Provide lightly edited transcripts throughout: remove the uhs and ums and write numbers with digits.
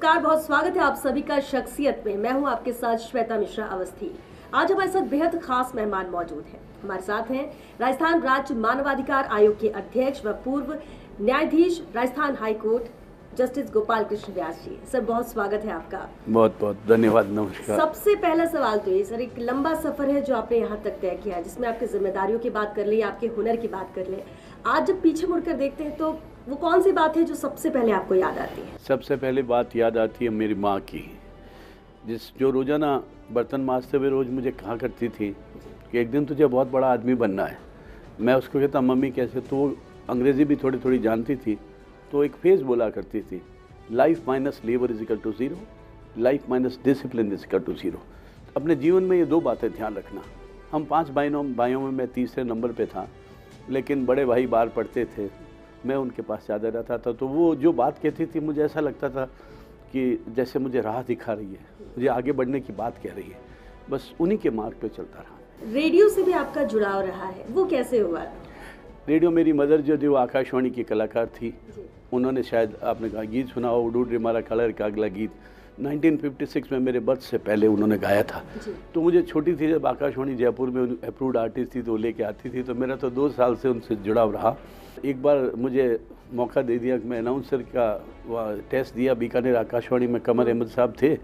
नमस्कार, बहुत स्वागत है आप सभी का शख्सियत में। मैं हूं आपके साथ श्वेता मिश्रा अवस्थी। आज हमारे साथ बेहद खास मेहमान मौजूद हैं। हमारे साथ हैं राजस्थान राज्य मानवाधिकार आयोग के अध्यक्ष व पूर्व न्यायाधीश Rajasthan high court justice Gopal Krishna Vyas ji. Sir, बहुत स्वागत है आपका। बहुत बहुत धन्यवाद। नमस्कार। सबसे पहला सवाल तो ये सर, एक लंबा सफर है जो आपने यहाँ तक तय किया, जिसमें आपकी जिम्मेदारियों की बात कर ली, आपके हुनर की बात कर ले। आज जब पीछे मुड़कर देखते हैं तो वो कौन सी बात है जो सबसे पहले आपको याद आती है? सबसे पहले बात याद आती है मेरी माँ की, जो रोज़ाना बर्तन मांजते हुए रोज़ मुझे कहा करती थी कि एक दिन तुझे बहुत बड़ा आदमी बनना है। मैं उसको कहता मम्मी कैसे, तो वो अंग्रेज़ी भी थोड़ी थोड़ी जानती थी, तो एक फेज़ बोला करती थी, life minus labour is equal to zero, life minus discipline is equal to zero. अपने जीवन में ये दो बातें ध्यान रखना। हम 5 भाइयों में मैं तीसरे नंबर पे था, लेकिन बड़े भाई बाहर पढ़ते थे, मैं उनके पास ज़्यादा रहता था। तो वो जो बात कहती थी मुझे ऐसा लगता था कि जैसे मुझे राह दिखा रही है, मुझे आगे बढ़ने की बात कह रही है। बस उन्हीं के मार्ग पे चलता रहा। रेडियो से भी आपका जुड़ाव रहा है, वो कैसे हुआ? रेडियो, मेरी मदर जो थी वो आकाशवाणी की कलाकार थी। उन्होंने, शायद आपने कहा गीत सुना हो, उडूड रे मारा कलर का अगला गीत 1956 में मेरे बर्थ से पहले उन्होंने गाया था। तो मुझे छोटी थी जब आकाशवाणी जयपुर में अप्रूव्ड आर्टिस्ट थी तो लेके आती थी, तो मेरा तो 2 साल से उनसे जुड़ाव रहा। एक बार मुझे मौका दे दिया कि मैं अनाउंसर का टेस्ट दिया बीकानेर आकाशवाणी में। कमर अहमद साहब थे,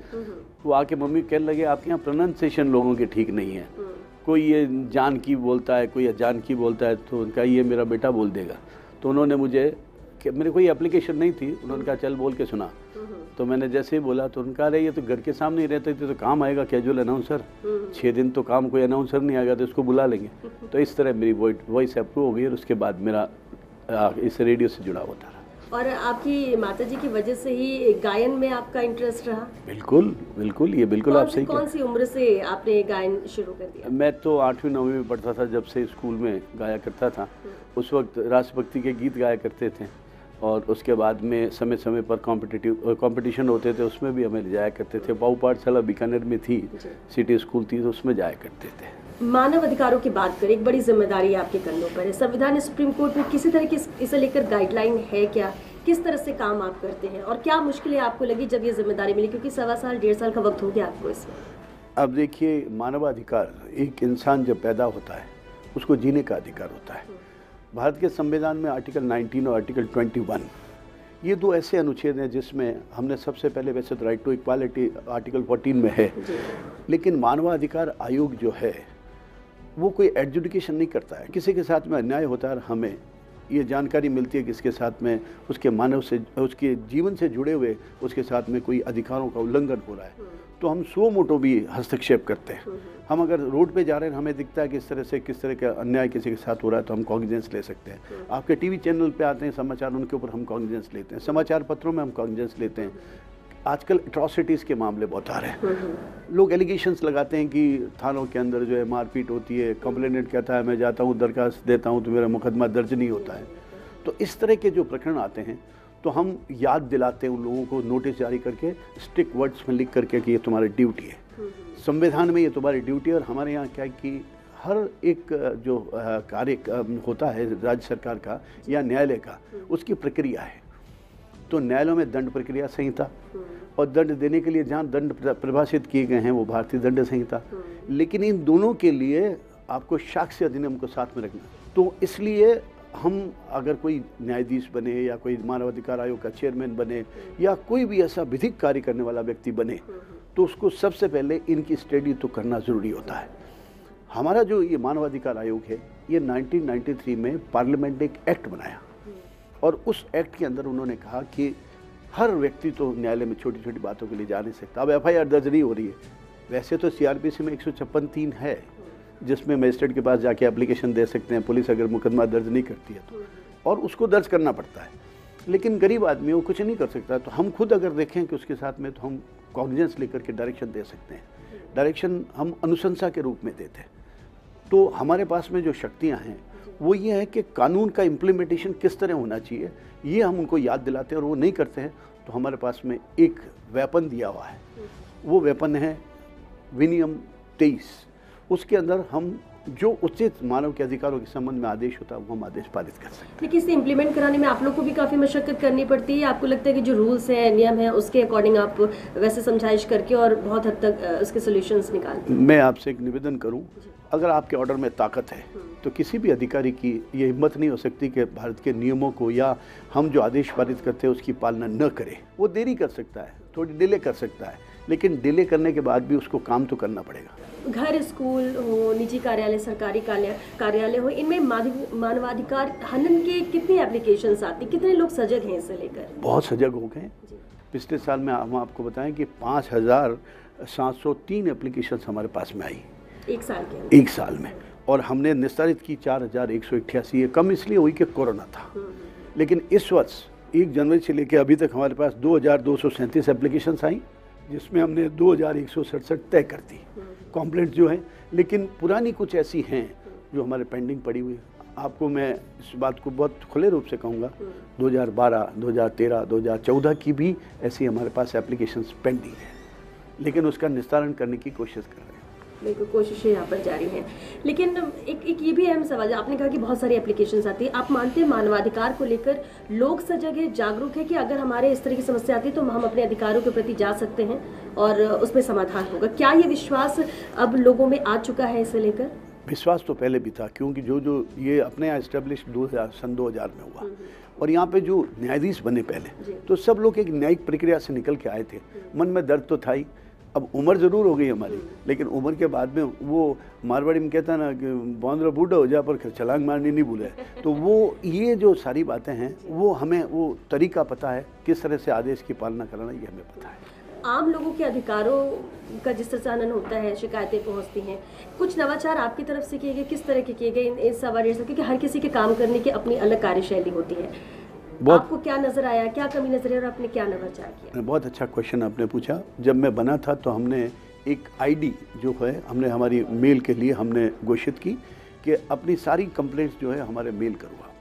वो आके मम्मी कहने लगे आपके यहाँ प्रोनाउंसिएशन लोगों के ठीक नहीं है, कोई ये जानकी बोलता है, कोई अजानकी बोलता है, तो उनका ये मेरा बेटा बोल देगा। तो उन्होंने मुझे, मेरे कोई एप्लीकेशन नहीं थी, उन्होंने कहा चल बोल के सुना। तो मैंने जैसे ही बोला तो उनका, अरे ये तो घर के सामने ही रहते थे तो काम आएगा कैजुअल अनाउंसर, 6 दिन तो काम कोई अनाउंसर नहीं आएगा तो इसको बुला लेंगे। तो इस तरह मेरी वॉइस अप्रूव हो गई और उसके बाद मेरा इस रेडियो से जुड़ा होता रहा। और आपकी माताजी की वजह से ही गायन में आपका इंटरेस्ट रहा? बिल्कुल बिल्कुल, ये बिल्कुल आप सही। कौन सी उम्र से आपने गायन शुरू कर दिया? मैं तो 8वीं 9वीं में पढ़ता था जब से स्कूल में गाया करता था। उस वक्त राष्ट्रभक्ति के गीत गाया करते थे और उसके बाद में समय समय पर कंपटीशन होते थे, उसमें भी हमें जाया करते थे। पाऊ पाठशाला बीकानेर में थी, सिटी स्कूल थी, तो उसमें जाया करते थे। मानव अधिकारों की बात करें, एक बड़ी जिम्मेदारी आपके कंधों पर है। संविधान सुप्रीम कोर्ट में किसी तरह की इसे लेकर गाइडलाइन है क्या? किस तरह से काम आप करते हैं और क्या मुश्किलें आपको लगी जब ये जिम्मेदारी मिली, क्योंकि 1.25 साल 1.5 साल का वक्त हो गया आपको इसमें? अब देखिए, मानवाधिकार, एक इंसान जब पैदा होता है उसको जीने का अधिकार होता है। भारत के संविधान में आर्टिकल 19 और आर्टिकल 21, ये 2 ऐसे अनुच्छेद हैं जिसमें हमने सबसे पहले, वैसे तो राइट टू इक्वालिटी आर्टिकल 14 में है, लेकिन मानवाधिकार आयोग जो है वो कोई एडजुडिकेशन नहीं करता है। किसी के साथ में अन्याय होता है, हमें ये जानकारी मिलती है कि इसके साथ में उसके मानव से, उसके जीवन से जुड़े हुए उसके साथ में कोई अधिकारों का उल्लंघन हो रहा है, तो हम सो मोटो भी हस्तक्षेप करते हैं। हम अगर रोड पे जा रहे हैं, हमें दिखता है कि इस तरह से किस तरह का अन्याय किसी के साथ हो रहा है, तो हम कॉग्निजेंस ले सकते हैं। आपके टीवी चैनल पे आते हैं समाचार, उनके ऊपर हम कॉग्निजेंस लेते हैं। समाचार पत्रों में हम कॉग्निजेंस लेते हैं। आजकल एट्रॉसिटीज़ के मामले बहुत आ रहे हैं। लोग एलिगेशंस लगाते हैं कि थानों के अंदर जो है मारपीट होती है, कंप्लेनेंट कहता है मैं जाता हूँ दरखास्त देता हूँ तो मेरा मुकदमा दर्ज नहीं होता है। तो इस तरह के जो प्रकरण आते हैं तो हम याद दिलाते हैं उन लोगों को, नोटिस जारी करके, स्ट्रिक्ट वर्ड्स में लिख करके कि ये तुम्हारी ड्यूटी है, संविधान में ये तुम्हारी ड्यूटी है। और हमारे यहाँ क्या है कि हर एक जो कार्य होता है राज्य सरकार का या न्यायालय का, उसकी प्रक्रिया है। तो न्यायालयों में दंड प्रक्रिया संहिता, और दंड देने के लिए जहाँ दंड परिभाषित किए गए हैं वो भारतीय दंड संहिता, लेकिन इन दोनों के लिए आपको साक्ष्य अधिनियम को साथ में रखना। तो इसलिए हम अगर कोई न्यायाधीश बने या कोई मानवाधिकार आयोग का चेयरमैन बने या कोई भी ऐसा विधिक कार्य करने वाला व्यक्ति बने, तो उसको सबसे पहले इनकी स्टडी तो करना ज़रूरी होता है। हमारा जो ये मानवाधिकार आयोग है, ये 1993 में पार्लियामेंट ने एक एक्ट बनाया और उस एक्ट के अंदर उन्होंने कहा कि हर व्यक्ति तो न्यायालय में छोटी छोटी बातों के लिए जा नहीं सकता। अब FIR दर्ज नहीं हो रही है, वैसे तो CRPC में 156(3) है जिसमें मजिस्ट्रेट के पास जाके एप्लीकेशन दे सकते हैं पुलिस अगर मुकदमा दर्ज नहीं करती है तो, और उसको दर्ज करना पड़ता है। लेकिन गरीब आदमी वो कुछ नहीं कर सकता, तो हम खुद अगर देखें कि उसके साथ में, तो हम कॉग्निजेंस लेकर के डायरेक्शन दे सकते हैं। डायरेक्शन हम अनुशंसा के रूप में देते हैं। तो हमारे पास में जो शक्तियाँ हैं वो ये है कि कानून का इम्प्लीमेंटेशन किस तरह होना चाहिए, ये हम उनको याद दिलाते हैं, और वो नहीं करते हैं तो हमारे पास में एक वेपन दिया हुआ है। वो वेपन है विनियम 23। उसके अंदर हम जो उचित मानव के अधिकारों के संबंध में आदेश होता है वो हम आदेश पारित कर सकते हैं। लेकिन इसे इम्प्लीमेंट कराने में आप लोग को भी काफ़ी मशक्कत करनी पड़ती है। आपको लगता है कि जो रूल्स हैं, नियम हैं, उसके अकॉर्डिंग आप वैसे समझाइश करके और बहुत हद तक उसके सोल्यूशंस निकालते हैं? मैं आपसे एक निवेदन करूं, अगर आपके ऑर्डर में ताकत है तो किसी भी अधिकारी की ये हिम्मत नहीं हो सकती कि भारत के नियमों को या हम जो आदेश पारित करते हैं उसकी पालना न करे। वो देरी कर सकता है, थोड़ी डिले कर सकता है, लेकिन डिले करने के बाद भी उसको काम तो करना पड़ेगा। घर, स्कूल हो, निजी कार्यालय, सरकारी कार्यालय हो, इनमें मानवाधिकार हनन के कितनी एप्लीकेशंस आती, कितने लोग सजग हैं इससे लेकर? बहुत सजग हो गए। पिछले साल में हम आपको बताएं कि 5,703 एप्लीकेशंस हमारे पास में आई एक साल के अंदर, एक साल में, और हमने निस्तारित की 4,188। ये कम इसलिए हुई कि कोरोना था, लेकिन इस वर्ष 1 जनवरी से लेकर अभी तक हमारे पास 2,237 एप्लीकेशंस आई, जिसमें हमने 2,167 तय कर दी कंप्लेंट जो है। लेकिन पुरानी कुछ ऐसी हैं जो हमारे पेंडिंग पड़ी हुई है। आपको मैं इस बात को बहुत खुले रूप से कहूँगा, 2012, 2013, 2014 की भी ऐसी हमारे पास एप्लीकेशंस पेंडिंग है, लेकिन उसका निस्तारण करने की कोशिश कर रहे हैं। बिल्कुल, कोशिशें यहाँ पर जारी हैं। लेकिन एक ये भी अहम सवाल है, आपने कहा कि बहुत सारी एप्लीकेशंस आती है। आप मानते हैं मानवाधिकार को लेकर लोग सजग है, जागरूक है कि अगर हमारे इस तरह की समस्या आती है तो हम अपने अधिकारों के प्रति जा सकते हैं और उसमें समाधान होगा? क्या ये विश्वास अब लोगों में आ चुका है इसे लेकर? विश्वास तो पहले भी था, क्योंकि जो ये अपने यहाँ इस्टेब्लिश सन 2000 में हुआ, और यहाँ पे जो न्यायाधीश बने पहले, तो सब लोग एक न्यायिक प्रक्रिया से निकल के आए थे। मन में दर्द तो था ही। अब उम्र ज़रूर हो गई हमारी, लेकिन उम्र के बाद में वो मारवाड़ी में कहता ना कि बौंदरा बूढ़ा हो जा पर छलांग मारनी नहीं भूले। तो वो ये जो सारी बातें हैं वो हमें वो तरीका पता है, किस तरह से आदेश की पालना कराना ये हमें पता है। आम लोगों के अधिकारों का जिस तरह से हनन होता है, शिकायतें पहुंचती हैं, कुछ नवाचार आपकी तरफ से किए गए, किस तरह के किए गए इन सवाल से? क्योंकि हर किसी के काम करने की अपनी अलग कार्यशैली होती है। आपको क्या नजर आया, क्या कमी नजर आई और आपने क्या नवाचार किया? बहुत अच्छा क्वेश्चन आपने पूछा। जब मैं बना था तो हमने एक आईडी जो है हमने हमारी मेल के लिए हमने घोषित की कि अपनी सारी कंप्लेंट्स जो है हमारे मेल करो आप,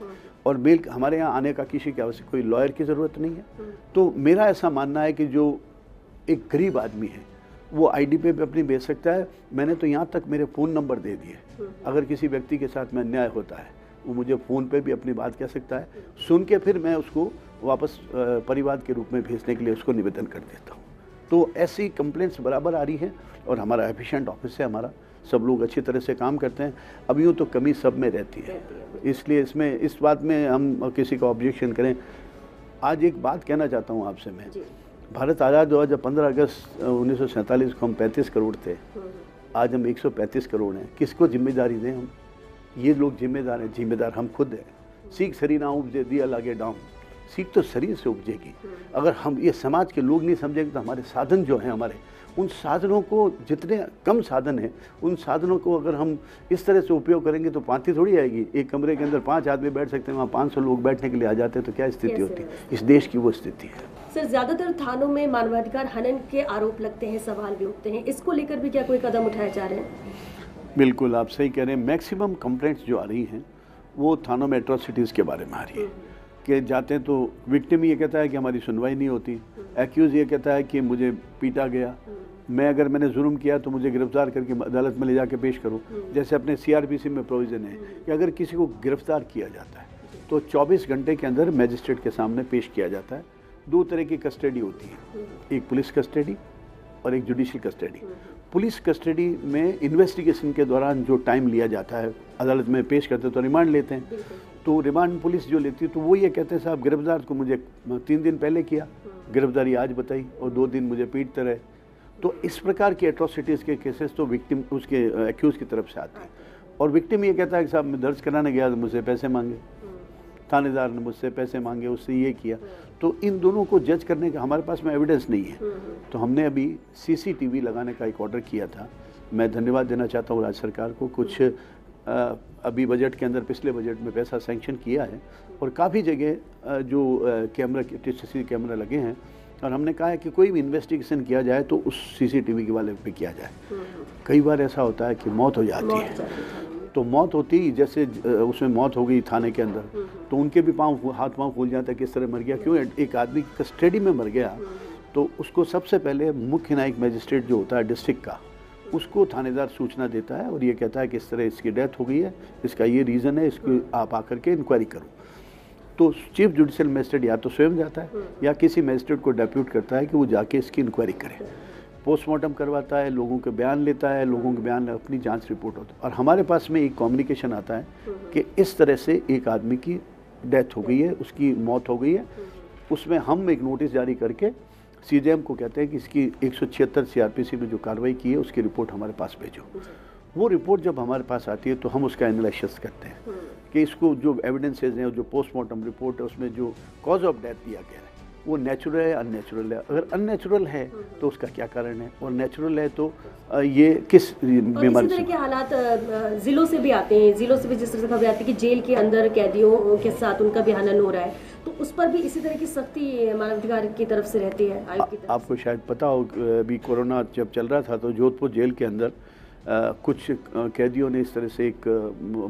और मेल हमारे यहाँ आने का किसी की आवश्यक कोई लॉयर की ज़रूरत नहीं है। तो मेरा ऐसा मानना है कि जो एक गरीब आदमी है वो आईडी पे भी अपनी भेज सकता है। मैंने तो यहाँ तक मेरे फ़ोन नंबर दे दिए, अगर किसी व्यक्ति के साथ में अन्याय होता है वो मुझे फ़ोन पे भी अपनी बात कह सकता है, सुन के फिर मैं उसको वापस परिवाद के रूप में भेजने के लिए उसको निवेदन कर देता हूँ। तो ऐसी कंप्लेंट्स बराबर आ रही हैं, और हमारा एफिशिएंट ऑफिस है, हमारा सब लोग अच्छी तरह से काम करते हैं। अब यूँ तो कमी सब में रहती है, इसलिए इसमें इस बात में हम किसी का ऑब्जेक्शन करें। आज एक बात कहना चाहता हूँ आपसे मैं, भारत आज़ाद हुआ जब 15 अगस्त 1947 को हम 35 करोड़ थे, आज हम 135 करोड़ हैं। किसको जिम्मेदारी दें हम? ये लोग जिम्मेदार हैं, जिम्मेदार हम खुद हैं। सीख शरीर ना उपजे दिया लागे डाउन, सीख तो शरीर से उपजेगी। अगर हम ये समाज के लोग नहीं समझेंगे तो हमारे साधन जो हैं हमारे, उन साधनों को, जितने कम साधन हैं उन साधनों को अगर हम इस तरह से उपयोग करेंगे तो पांति थोड़ी आएगी। एक कमरे के अंदर 5 आदमी बैठ सकते हैं, वहाँ 500 लोग बैठने के लिए आ जाते हैं, तो क्या स्थिति होती है? इस देश की वो स्थिति है। सर, ज़्यादातर थानों में मानवाधिकार हनन के आरोप लगते हैं, सवाल भी उठते हैं, इसको लेकर भी क्या कोई कदम उठाए जा रहे हैं? बिल्कुल, आप सही कह रहे हैं। मैक्सिमम कंप्लेंट्स जो आ रही हैं वो थानों में एट्रोसिटीज़ के बारे में आ रही है कि जाते हैं तो विक्टिम ये कहता है कि हमारी सुनवाई नहीं होती, एक्यूज़ ये कहता है कि मुझे पीटा गया, मैंने जुर्म किया तो मुझे गिरफ्तार करके अदालत में ले जाके पेश करो। जैसे अपने CRPC में प्रोविज़न है कि अगर किसी को गिरफ्तार किया जाता है तो 24 घंटे के अंदर मैजिस्ट्रेट के सामने पेश किया जाता है। 2 तरह की कस्टडी होती है, एक पुलिस कस्टडी और एक जुडिशियल कस्टडी। पुलिस कस्टडी में इन्वेस्टिगेशन के दौरान जो टाइम लिया जाता है, अदालत में पेश करते तो रिमांड लेते हैं, तो रिमांड पुलिस जो लेती है तो वो ये कहते हैं साहब गिरफ्तार को मुझे 3 दिन पहले किया, गिरफ्तारी आज बताई और 2 दिन मुझे पीटते रहे। तो इस प्रकार की एट्रोसिटीज़ के केसेस तो विक्टिम उसके एक्यूज़ की तरफ से आते हैं, और विक्टिम ये कहता है कि साहब मैं दर्ज कराने गया तो मुझसे पैसे मांगे, थानेदार ने मुझसे पैसे मांगे, उससे ये किया। तो इन दोनों को जज करने का हमारे पास में एविडेंस नहीं है। तो हमने अभी CCTV लगाने का एक ऑर्डर किया था। मैं धन्यवाद देना चाहता हूँ राज्य सरकार को। कुछ अभी बजट के अंदर, पिछले बजट में पैसा सैंक्शन किया है, और काफ़ी जगह जो कैमरा CCTV कैमरा लगे हैं, और हमने कहा है कि कोई भी इन्वेस्टिगेशन किया जाए तो उस CCTV के वाले पे किया जाए। कई बार ऐसा होता है कि मौत हो जाती है, तो मौत होती, जैसे उसमें मौत हो गई थाने के अंदर, तो उनके भी हाथ पाँव फूल जाता है, किस तरह मर गया, क्यों एक आदमी कस्टडी में मर गया। तो उसको सबसे पहले मुख्य न्यायिक मजिस्ट्रेट जो होता है डिस्ट्रिक्ट का, उसको थानेदार सूचना देता है और ये कहता है कि इस तरह इसकी डेथ हो गई है, इसका ये रीज़न है, इसको आप आकर के इंक्वायरी करो। तो चीफ जुडिशियल मजिस्ट्रेट या तो स्वयं जाता है या किसी मजिस्ट्रेट को डेप्यूट करता है कि वो जाके इसकी इंक्वायरी करे, पोस्टमार्टम करवाता है, लोगों के बयान लेता है, लोगों के बयान अपनी जांच रिपोर्ट होता है। और हमारे पास में एक कम्युनिकेशन आता है कि इस तरह से एक आदमी की डेथ हो गई है, उसकी मौत हो गई है। उसमें हम एक नोटिस जारी करके सीजेएम को कहते हैं कि इसकी 176 सीआरपीसी में जो कार्रवाई की है उसकी रिपोर्ट हमारे पास भेजो। वो रिपोर्ट जब हमारे पास आती है तो हम उसका एनालिसिस करते हैं कि इसको जो एविडेंसेस हैं, जो पोस्टमार्टम रिपोर्ट है, उसमें जो कॉज ऑफ डेथ दिया गया है वो नेचुरल है, अननेचुरल है। अगर अननेचुरल है तो उसका क्या कारण है, और नेचुरल है तो ये किस बीमारी से। इसी तरह के हालात जिलों से भी आते हैं, जिलों से भी जिस तरह से खबर आती है कि जेल के अंदर कैदियों के साथ उनका भी हनन हो रहा है, तो उस पर भी इसी तरह की सख्ती मानवाधिकार की तरफ से रहती है, आयोग की तरफ। आपको शायद पता हो, अभी कोरोना जब चल रहा था तो जोधपुर जेल के अंदर कुछ कैदियों ने इस तरह से एक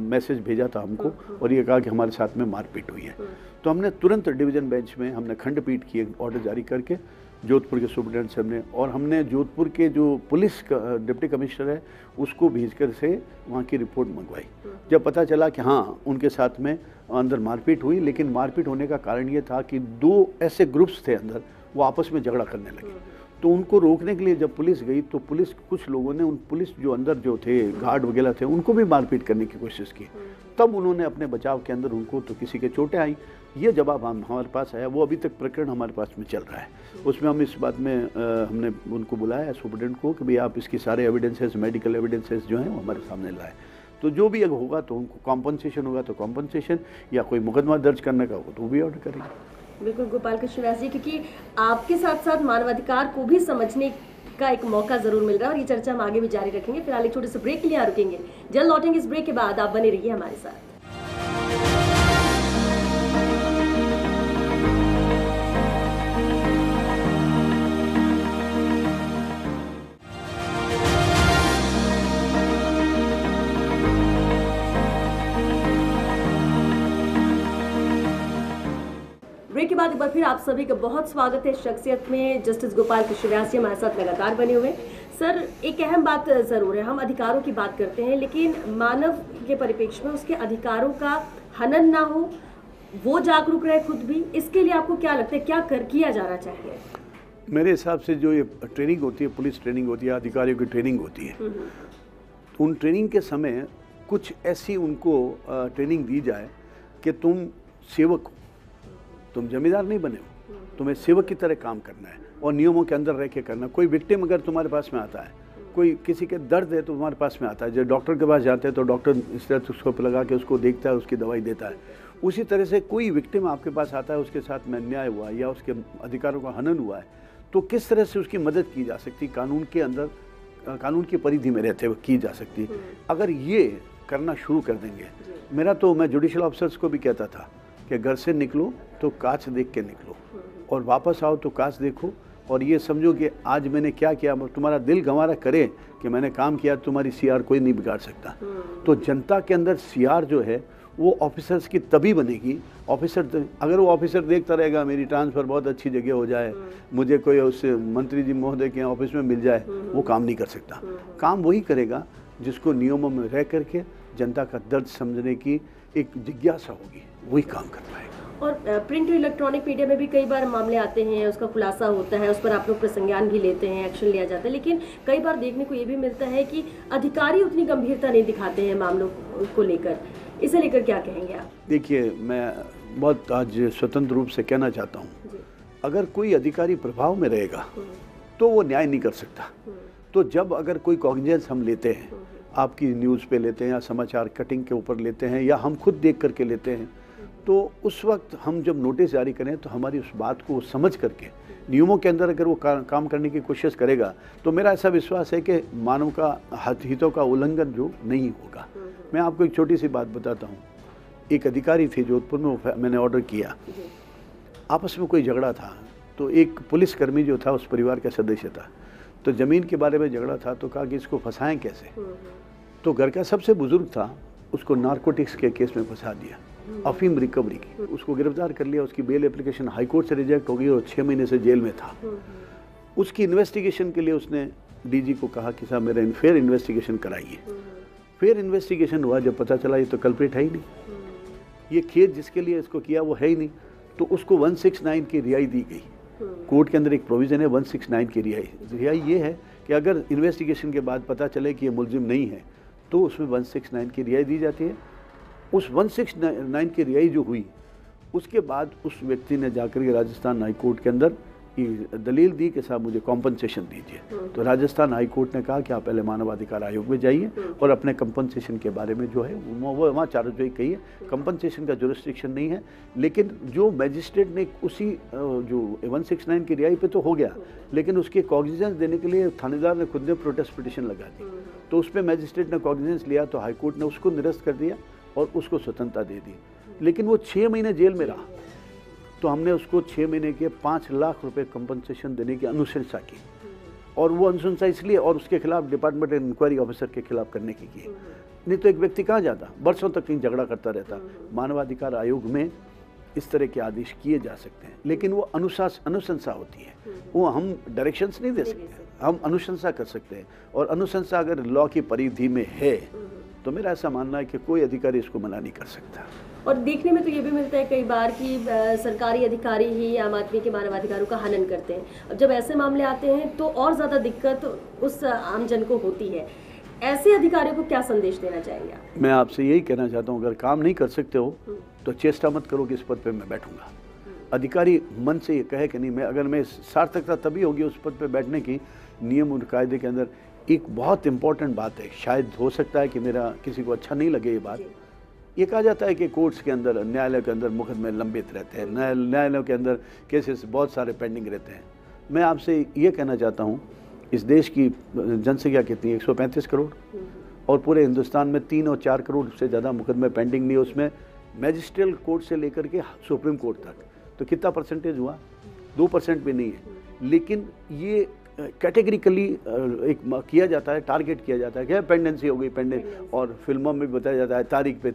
मैसेज भेजा था हमको और ये कहा कि हमारे साथ में मारपीट हुई है। तो हमने तुरंत डिवीज़न बेंच में हमने खंडपीठ की एक ऑर्डर जारी करके जोधपुर के सुप्रिटेंडेंट साहब ने, और हमने जोधपुर के जो पुलिस का डिप्टी कमिश्नर है उसको भेजकर से वहाँ की रिपोर्ट मंगवाई। जब पता चला कि हाँ उनके साथ में अंदर मारपीट हुई, लेकिन मारपीट होने का कारण ये था कि 2 ऐसे ग्रुप्स थे अंदर, वो आपस में झगड़ा करने लगे। तो उनको रोकने के लिए जब पुलिस गई तो पुलिस, कुछ लोगों ने उन पुलिस जो अंदर जो थे गार्ड वगैरह थे उनको भी मारपीट करने की कोशिश की। तब उन्होंने अपने बचाव के अंदर उनको तो किसी के चोटें आई, ये जवाब हमारे पास आया। वो अभी तक प्रकरण हमारे पास में चल रहा है। उसमें हम इस बात में हमने उनको बुलाया सुप्रिटेंडेंट को कि भाई आप इसकी सारे एविडेंसेस, मेडिकल एविडेंसेस जो हैं वो हमारे सामने लाए। तो जो भी अगर होगा तो उनको कॉम्पनसेशन होगा तो कॉम्पनसेशन, या कोई मुकदमा दर्ज करने का होगा तो वो भी ऑर्डर करेंगे। बिल्कुल गोपाल कृष्ण व्यास जी, क्योंकि आपके साथ साथ मानवाधिकार को भी समझने का एक मौका जरूर मिल रहा है और ये चर्चा हम आगे भी जारी रखेंगे। फिलहाल एक छोटे से ब्रेक के लिए रुकेंगे, जल्द लौटेंगे। इस ब्रेक के बाद आप बने रहिए हमारे साथ। ब्रेक के बाद एक बार फिर आप सभी का बहुत स्वागत है। शख्सियत में जस्टिस गोपाल कृष्ण व्यास जी हमारे साथ लगातार बने हुए। सर, एक अहम बात जरूर है, हम अधिकारों की बात करते हैं लेकिन मानव के परिप्रेक्ष्य में उसके अधिकारों का हनन ना हो, वो जागरूक रहे खुद भी, इसके लिए आपको क्या लगता है क्या किया जाना चाहिए? मेरे हिसाब से जो ये ट्रेनिंग होती है, पुलिस ट्रेनिंग होती है, अधिकारियों की ट्रेनिंग होती है, उन ट्रेनिंग के समय कुछ ऐसी उनको ट्रेनिंग दी जाए कि तुम सेवक हो, तुम जमींदार नहीं बने हो, तुम्हें सेवक की तरह काम करना है और नियमों के अंदर रह के करना। कोई विक्टिम अगर तुम्हारे पास में आता है, कोई किसी के दर्द है तो तुम्हारे पास में आता है, जब डॉक्टर के पास जाते हैं तो डॉक्टर स्टेथोस्कोप लगा के उसको देखता है, उसकी दवाई देता है। उसी तरह से कोई विक्टिम आपके पास आता है, उसके साथ में अन्याय हुआ या उसके अधिकारों का हनन हुआ है, तो किस तरह से उसकी मदद की जा सकती, कानून के अंदर, कानून की परिधि में रहते हुए की जा सकती। अगर ये करना शुरू कर देंगे, मेरा तो, मैं जुडिशियल ऑफिसर्स को भी कहता था कि घर से निकलो तो कांच देख के निकलो और वापस आओ तो कांच देखो, और ये समझो कि आज मैंने क्या किया। तुम्हारा दिल गंवारा करे कि मैंने काम किया, तुम्हारी सीआर कोई नहीं बिगाड़ सकता। तो जनता के अंदर सीआर जो है वो ऑफिसर्स की तभी बनेगी। ऑफिसर, अगर वो ऑफिसर देखता रहेगा मेरी ट्रांसफ़र बहुत अच्छी जगह हो जाए, मुझे कोई उससे मंत्री जी महोदय के ऑफिस में मिल जाए, वो काम नहीं कर सकता। काम वही करेगा जिसको नियमों में रह करके जनता का दर्द समझने की एक जिज्ञासा होगी, वही काम कर पाएगा। और प्रिंट और इलेक्ट्रॉनिक मीडिया में भी कई बार मामले आते हैं, उसका खुलासा होता है, उस पर आप लोग प्रसंज्ञान भी लेते हैं, एक्शन लिया जाता है, लेकिन कई बार देखने को ये भी मिलता है कि अधिकारी उतनी गंभीरता नहीं दिखाते हैं मामलों को लेकर। इसे लेकर क्या कहेंगे आप? देखिए, मैं बहुत आज स्वतंत्र रूप से कहना चाहता हूँ, अगर कोई अधिकारी प्रभाव में रहेगा तो वो न्याय नहीं कर सकता। तो जब अगर कोई कॉग्निजेंस हम लेते हैं, आपकी न्यूज़ पे लेते हैं या समाचार कटिंग के ऊपर लेते हैं या हम खुद देख करके लेते हैं, तो उस वक्त हम जब नोटिस जारी करें तो हमारी उस बात को समझ करके नियमों के अंदर अगर वो काम करने की कोशिश करेगा तो मेरा ऐसा विश्वास है कि मानव का हितों का उल्लंघन जो नहीं होगा। मैं आपको एक छोटी सी बात बताता हूँ। एक अधिकारी थे जोधपुर में, मैंने ऑर्डर किया, आपस में कोई झगड़ा था, तो एक पुलिसकर्मी जो था उस परिवार का सदस्य था, तो ज़मीन के बारे में झगड़ा था, तो कहा कि इसको फंसाएं कैसे। तो घर का सबसे बुजुर्ग था, उसको नारकोटिक्स के केस में फंसा दिया, अफीम रिकवरी की, उसको गिरफ्तार कर लिया। उसकी बेल एप्लीकेशन हाई कोर्ट से रिजेक्ट हो गई और 6 महीने से जेल में था। उसकी इन्वेस्टिगेशन के लिए उसने डीजी को कहा कि साहब मेरा फेयर इन्वेस्टिगेशन कराइए। फेयर इन्वेस्टिगेशन हुआ, जब पता चला ये तो कल्प्रिट है ही नहीं, ये खेत जिसके लिए इसको किया वो है ही नहीं, तो उसको 169 की रिहाई दी गई। कोर्ट के अंदर एक प्रोविज़न है 169 की रिहाई ये है कि अगर इन्वेस्टिगेशन के बाद पता चले कि ये मुलजिम नहीं है तो उसमें 169 की रिहाई दी जाती है। उस 169 की रिहाई जो हुई उसके बाद उस व्यक्ति ने जाकर के राजस्थान हाई कोर्ट के अंदर दलील दी कि साहब मुझे कॉम्पनसेशन दीजिए। तो राजस्थान हाई कोर्ट ने कहा कि आप पहले मानवाधिकार आयोग में जाइए और अपने कॉम्पनसेशन के बारे में जो है वो वहाँ चार्जोई कही है। कॉम्पनसेशन का जुरिस्डिक्शन नहीं है, लेकिन जो मैजिस्ट्रेट ने उसी जो 169 की रिहाई पे तो हो गया, लेकिन उसके कॉग्निजेंस देने के लिए थानेदार ने खुद ने प्रोटेस्ट पिटिशन लगा दी। तो उस पर मैजिस्ट्रेट ने कॉग्निजेंस लिया तो हाई कोर्ट ने उसको निरस्त कर दिया और उसको स्वतंत्रता दे दी, लेकिन वो 6 महीने जेल में रहा। तो हमने उसको 6 महीने के 5 लाख रुपए कंपनसेशन देने की अनुशंसा की, और वो अनुशंसा इसलिए और उसके खिलाफ डिपार्टमेंट इंक्वायरी ऑफिसर के खिलाफ करने की नहीं तो एक व्यक्ति कहाँ जाता, बरसों तक कहीं झगड़ा करता रहता। मानवाधिकार आयोग में इस तरह के आदेश किए जा सकते हैं, लेकिन वो अनुशंसा होती है, वो हम डायरेक्शंस नहीं दे सकते, हम अनुशंसा कर सकते हैं। और अनुशंसा अगर लॉ की परिधि में है तो मेरा ऐसा मानना है कि कोई अधिकारी इसको मना नहीं कर सकता। और देखने में तो ये भी मिलता है कई बार कि सरकारी अधिकारी ही आम आदमी के मानवाधिकारों का हनन करते हैं। अब जब ऐसे मामले आते हैं तो और ज़्यादा दिक्कत उस आमजन को होती है। ऐसे अधिकारियों को क्या संदेश देना चाहेंगे आप? मैं आपसे यही कहना चाहता हूँ, अगर काम नहीं कर सकते हो तो चेष्टा मत करो कि इस पद पे मैं बैठूंगा। अधिकारी मन से ये कहे कि नहीं, मैं सार्थकता तभी होगी उस पद पे बैठने की। नियम और कायदे के अंदर एक बहुत इंपॉर्टेंट बात है, शायद हो सकता है कि मेरा किसी को अच्छा नहीं लगे ये बात, ये कहा जाता है कि कोर्ट्स के अंदर, न्यायालय के अंदर मुकदमे लंबित रहते हैं, न्यायालयों के अंदर केसेस बहुत सारे पेंडिंग रहते हैं। मैं आपसे ये कहना चाहता हूँ, इस देश की जनसंख्या कितनी है, 135 करोड़, और पूरे हिंदुस्तान में 3 और 4 करोड़ से ज़्यादा मुकदमे पेंडिंग नहीं है। उसमें मैजिस्ट्रियल कोर्ट से लेकर के सुप्रीम कोर्ट तक, तो कितना परसेंटेज हुआ? 2% भी नहीं है। लेकिन ये कैटेगरिकली एक किया जाता है, टारगेट किया जाता है कि पेंडेंसी हो गई, और फिल्मों में भी बताया जाता है तारीख पे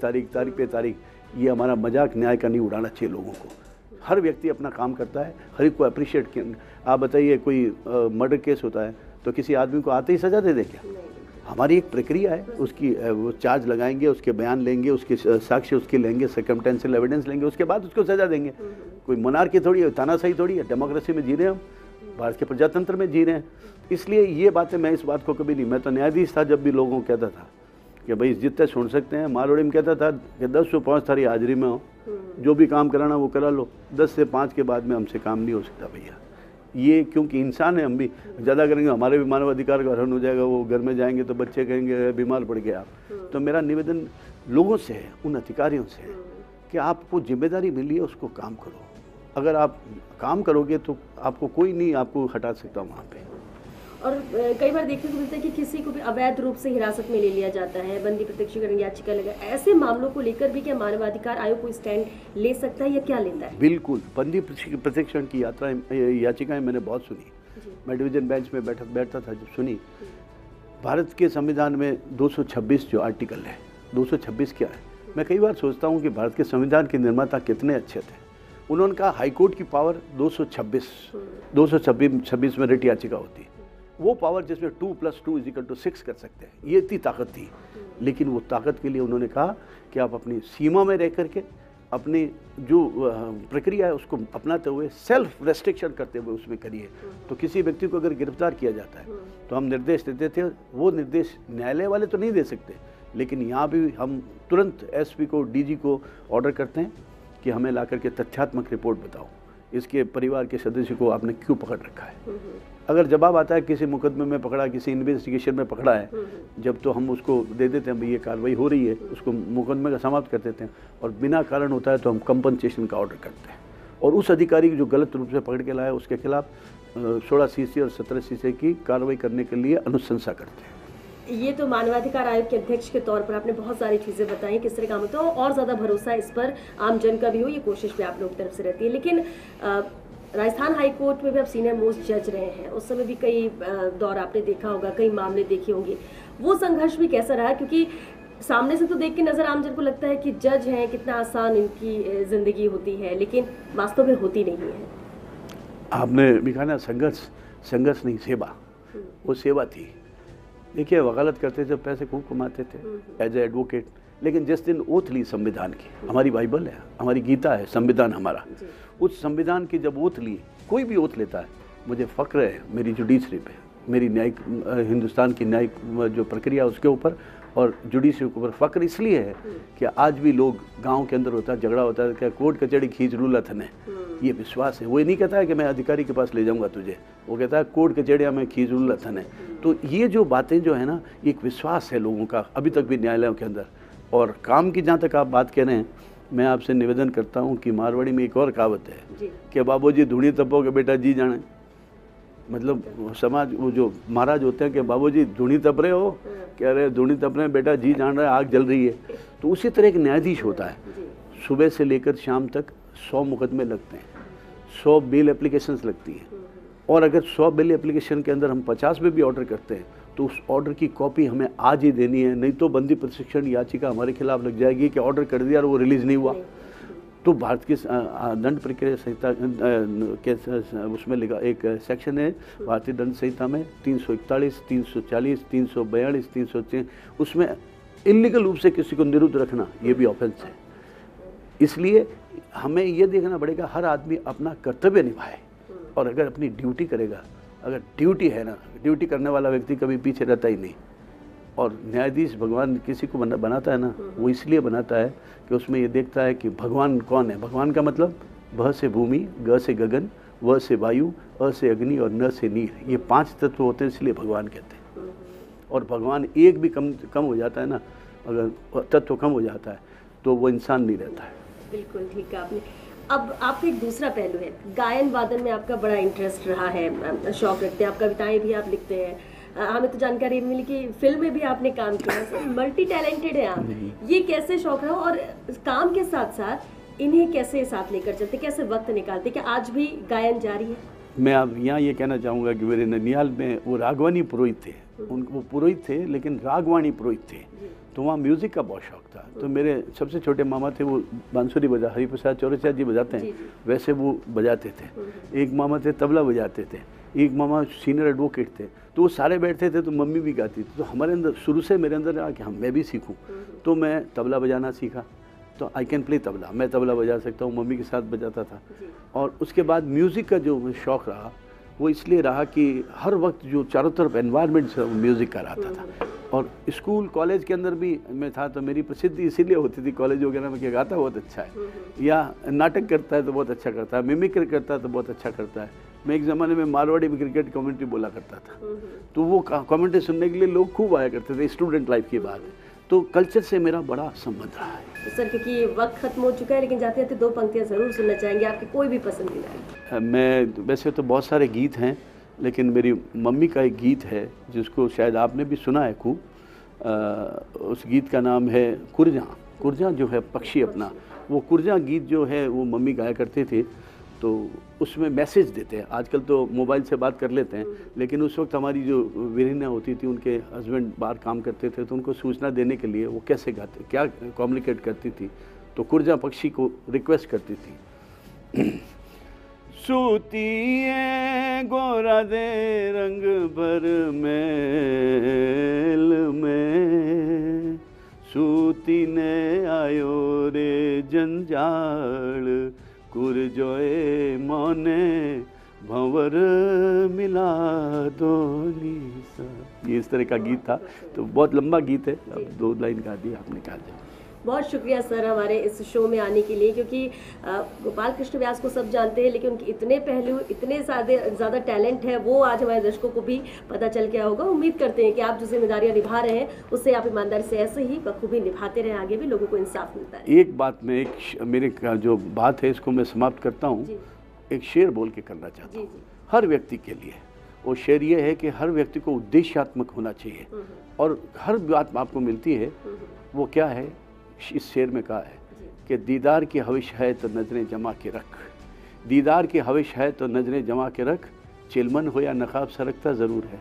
तारीख। ये हमारा मजाक न्याय का नहीं उड़ाना चाहिए लोगों को। हर व्यक्ति अपना काम करता है, हर एक को अप्रिशिएट किया। आप बताइए, कोई मर्डर केस होता है तो किसी आदमी को आते ही सज़ा दे दें क्या? हमारी एक प्रक्रिया है, उसकी वो चार्ज लगाएंगे, उसके बयान लेंगे, उसके साक्ष्य उसके लेंगे, सर्कमस्टेंशियल एविडेंस लेंगे, उसके बाद उसको सज़ा देंगे। कोई मोनार्की थोड़ी है, तानाशाही थोड़ी है, डेमोक्रेसी में जी रहे हैं हम, भारत के प्रजातंत्र में जी रहे हैं। इसलिए ये बातें, मैं इस बात को कभी नहीं, मैं तो न्यायाधीश था जब भी लोगों को कहता था कि भाई जितने सुन सकते हैं। मारवाड़ी में कहता था कि 10 से 5 थारी हाजिरी में हो, जो भी काम कराना वो करा लो, 10 से 5 के बाद में हमसे काम नहीं हो सकता भैया। ये क्योंकि इंसान है, हम भी ज़्यादा करेंगे हमारे भी मानवाधिकार का हनन हो जाएगा। वो घर में जाएंगे तो बच्चे कहेंगे बीमार पड़ गए आप। तो मेरा निवेदन लोगों से है, उन अधिकारियों से है कि आपको जिम्मेदारी मिली है, उसको काम करो। अगर आप काम करोगे तो आपको कोई नहीं आपको हटा सकता वहाँ पे। और कई बार देखने को मिलता है कि किसी को भी अवैध रूप से हिरासत में ले लिया जाता है, बंदी प्रत्यक्षीकरण याचिका लगा, ऐसे मामलों को लेकर भी क्या मानवाधिकार आयोग कोई स्टैंड ले सकता है या क्या लेता है? बिल्कुल, बंदी प्रत्यक्षीकरण की याचिकाएं मैंने बहुत सुनी। मैं डिवीजन बेंच में बैठता था, जब सुनी। भारत के संविधान में 226 जो आर्टिकल है, 226 क्या है? मैं कई बार सोचता हूँ कि भारत के संविधान के निर्माता कितने अच्छे थे। उन्होंने कहा हाई कोर्ट की पावर 226 में रिट याचिका होती है, वो पावर जिसमें 2 + 2 = 6 कर सकते हैं, ये इतनी ताकत थी। लेकिन वो ताकत के लिए उन्होंने कहा कि आप अपनी सीमा में रह करके अपनी जो प्रक्रिया है उसको अपनाते हुए, सेल्फ रेस्ट्रिक्शन करते हुए उसमें करिए। तो किसी व्यक्ति को अगर गिरफ्तार किया जाता है तो हम निर्देश देते थे, वो निर्देश न्यायालय वाले तो नहीं दे सकते, लेकिन यहाँ भी हम तुरंत एसपी को, डीजी को ऑर्डर करते हैं कि हमें ला करके तथ्यात्मक रिपोर्ट बताओ, इसके परिवार के सदस्य को आपने क्यों पकड़ रखा है। अगर जवाब आता है किसी मुकदमे में पकड़ा, किसी इन्वेस्टिगेशन में पकड़ा है, जब तो हम उसको दे देते हैं, ये कार्रवाई हो रही है, उसको मुकदमे का समाप्त कर देते हैं। और बिना कारण होता है तो हम कंपनसेशन का ऑर्डर करते हैं, और उस अधिकारी जो गलत रूप से पकड़ के लाया उसके खिलाफ 16 CC और 17 CC की कार्रवाई करने के लिए अनुशंसा करते हैं। ये तो मानवाधिकार आयोग के अध्यक्ष के तौर पर आपने बहुत सारी चीज़ें बताई किस तरह काम होता है, और ज़्यादा भरोसा इस पर आम जन का भी हो, ये कोशिश भी आप लोगों की तरफ से रहती है। लेकिन राजस्थान हाई कोर्ट में भी आप सीनियर मोस्ट जज रहे हैं, उस समय भी कई दौर आपने देखा होगा, कई मामले देखे होंगे। वो संघर्ष भी कैसा रहा? क्योंकि सामने से तो देख के नजर आम जन को लगता है कि जज हैं, कितना आसान इनकी जिंदगी होती है, लेकिन वास्तव में होती नहीं है। आपने भी कहा ना, संघर्ष नहीं, सेवा। वो सेवा थी। देखिए, वकालत करते थे, पैसे खूब कमाते थे एज ए एडवोकेट, लेकिन जिस दिन ओथ ली संविधान की, हमारी बाइबल है, हमारी गीता है, संविधान हमारा, उस संविधान की जब ओथ ली, कोई भी ओथ लेता है, मुझे फ़ख्र है मेरी जुडिशरी पे, मेरी न्यायिक हिंदुस्तान की न्यायिक जो प्रक्रिया उसके ऊपर और जुडिशरी के ऊपर फ़ख्र इसलिए है कि आज भी लोग गांव के अंदर होता है, झगड़ा होता है, क्या कोर्ट कचहरी खींच रूला थने, ये विश्वास है। वो ये नहीं कहता है कि मैं अधिकारी के पास ले जाऊंगा तुझे, वो कहता है कोर्ट कचहरिया में खींच रूला थने। तो ये जो बातें जो है ना, एक विश्वास है लोगों का अभी तक भी न्यायालयों के अंदर। और काम की जहाँ तक आप बात कह रहे हैं, मैं आपसे निवेदन करता हूँ कि मारवाड़ी में एक और कहावत है कि बाबूजी धूणी तपो के बेटा जी जाने, मतलब समाज वो जो महाराज होते हैं कि बाबूजी धूणी तप रहे हो, कह रहे धूणी तप रहे हैं बेटा, जी जान रहा है, आग जल रही है। तो उसी तरह एक न्यायाधीश होता है, सुबह से लेकर शाम तक 100 मुकदमे लगते हैं, 100 बेल एप्लीकेशंस लगती हैं, और अगर 100 बेल एप्लीकेशन के अंदर हम 50 में भी ऑर्डर करते हैं तो उस ऑर्डर की कॉपी हमें आज ही देनी है, नहीं तो बंदी प्रशिक्षण याचिका हमारे खिलाफ लग जाएगी कि ऑर्डर कर दिया और वो रिलीज़ नहीं हुआ। तो भारत की दंड प्रक्रिया संहिता के उसमें लिखा एक सेक्शन है भारतीय दंड संहिता में 341, 340, 342, 303, उसमें इलीगल रूप से किसी को निरुद्ध रखना ये भी ऑफेंस है। इसलिए हमें ये देखना पड़ेगा हर आदमी अपना कर्तव्य निभाए, और अगर अपनी ड्यूटी करेगा, अगर ड्यूटी है ना, ड्यूटी करने वाला व्यक्ति कभी पीछे रहता ही नहीं। और न्यायाधीश भगवान किसी को बनाता है ना, वो इसलिए बनाता है कि उसमें ये देखता है कि भगवान कौन है। भगवान का मतलब भ से भूमि, ग से गगन, व से वायु, अ से अग्नि और न से नीर, ये 5 तत्व होते हैं, इसलिए भगवान कहते हैं। और भगवान एक भी कम हो जाता है ना, अगर तत्व कम हो जाता है तो वो इंसान नहीं रहता है। बिल्कुल ठीक है आपने। अब आपका एक दूसरा पहलू है, गायन वादन में आपका बड़ा इंटरेस्ट रहा है, शौक रखते हैं आप, कविताएं भी आप लिखते हैं, हमें तो जानकारी मिली कि फिल्म में भी आपने काम किया, मल्टी टैलेंटेड है आप। ये कैसे शौक रहा, और काम के साथ साथ इन्हें कैसे साथ लेकर चलते, कैसे वक्त निकालते, कि आज भी गायन जारी है? मैं अब यहाँ ये कहना चाहूँगा कि मेरे ननिहाल में वो रागवानी पुरोहित थे, वो पुरोहित थे लेकिन रागवानी पुरोहित थे, तो वहाँ म्यूज़िक का बहुत शौक था। तो मेरे सबसे छोटे मामा थे, वो बांसुरी बजा, हरिप्रसाद चौरसिया जी बजाते हैं, वैसे वो बजाते थे। एक मामा थे तबला बजाते थे, एक मामा सीनियर एडवोकेट थे, तो वो सारे बैठते थे तो मम्मी भी गाती थी। तो हमारे अंदर शुरू से मेरे अंदर रहा कि मैं भी सीखूं, तो मैं तबला बजाना सीखा। तो आई कैन प्ले तबला, मैं तबला बजा सकता हूँ, मम्मी के साथ बजाता था। और उसके बाद म्यूज़िक का जो शौक़ रहा वो इसलिए रहा कि हर वक्त जो चारों तरफ एनवायरनमेंट म्यूज़िक का रहता था। और स्कूल कॉलेज के अंदर भी मैं था, तो मेरी प्रसिद्धि इसीलिए होती थी कॉलेज वगैरह में कि गाता बहुत अच्छा है, या नाटक करता है तो बहुत अच्छा करता है, मिमिक्री करता है तो बहुत अच्छा करता है। मैं एक ज़माने में मारवाड़ी में क्रिकेट कमेंट्री बोला करता था, तो वो कमेंट्री सुनने के लिए लोग खूब आया करते थे, स्टूडेंट लाइफ की बात है। तो कल्चर से मेरा बड़ा संबंध रहा है। सर, क्योंकि वक्त खत्म हो चुका है, लेकिन जाते जाते 2 पंक्तियाँ ज़रूर सुनना चाहेंगे, आपकी कोई भी पसंदीदा? मैं वैसे तो बहुत सारे गीत हैं, लेकिन मेरी मम्मी का एक गीत है जिसको शायद आपने भी सुना है खूब। उस गीत का नाम है कुरजा। कुरजा जो है पक्षी अपना, वो कुरजा गीत जो है वो मम्मी गाया करते थे। तो उसमें मैसेज देते हैं, आजकल तो मोबाइल से बात कर लेते हैं, लेकिन उस वक्त हमारी जो वीरिना होती थी, उनके हस्बैंड बाहर काम करते थे, तो उनको सूचना देने के लिए वो कैसे गाते, क्या कम्युनिकेट करती थी, तो कुरजा पक्षी को रिक्वेस्ट करती थी। सूती है गोरा दे रंग भर मेल में, सूती ने आयो रे जंजाल, कुरजोए मोने भंवर मिला दो सा। ये इस तरह का गीत था। तो बहुत लंबा गीत है, अब 2 लाइन गा दी आपने, कहा जाए। बहुत शुक्रिया सर हमारे इस शो में आने के लिए, क्योंकि गोपाल कृष्ण व्यास को सब जानते हैं, लेकिन उनके इतने पहलू, इतने ज़्यादा टैलेंट है, वो आज हमारे दर्शकों को भी पता चल गया होगा। उम्मीद करते हैं कि आप जो जिम्मेदारियां निभा रहे हैं उससे आप ईमानदारी से ऐसे ही बखूबी निभाते रहें, आगे भी लोगों को इंसाफ मिलता है। एक बात में, एक मेरे जो बात है इसको मैं समाप्त करता हूँ, एक शेर बोल के करना चाहता हूँ हर व्यक्ति के लिए। वो शेर ये है कि हर व्यक्ति को उद्देश्यात्मक होना चाहिए, और हर बात आपको मिलती है। वो क्या है, इस शेर में कहा है कि दीदार की हविश है तो नजरें जमा के रख, दीदार की हविश है तो नजरें जमा के रख, चिलमन हो या नकाब सरकता ज़रूर है।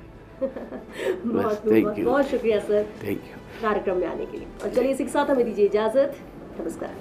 बहुत शुक्रिया सर, थैंक यू कार्यक्रम में आने के लिए। और चलिए इसी के साथ हमें दीजिए इजाज़त, नमस्कार।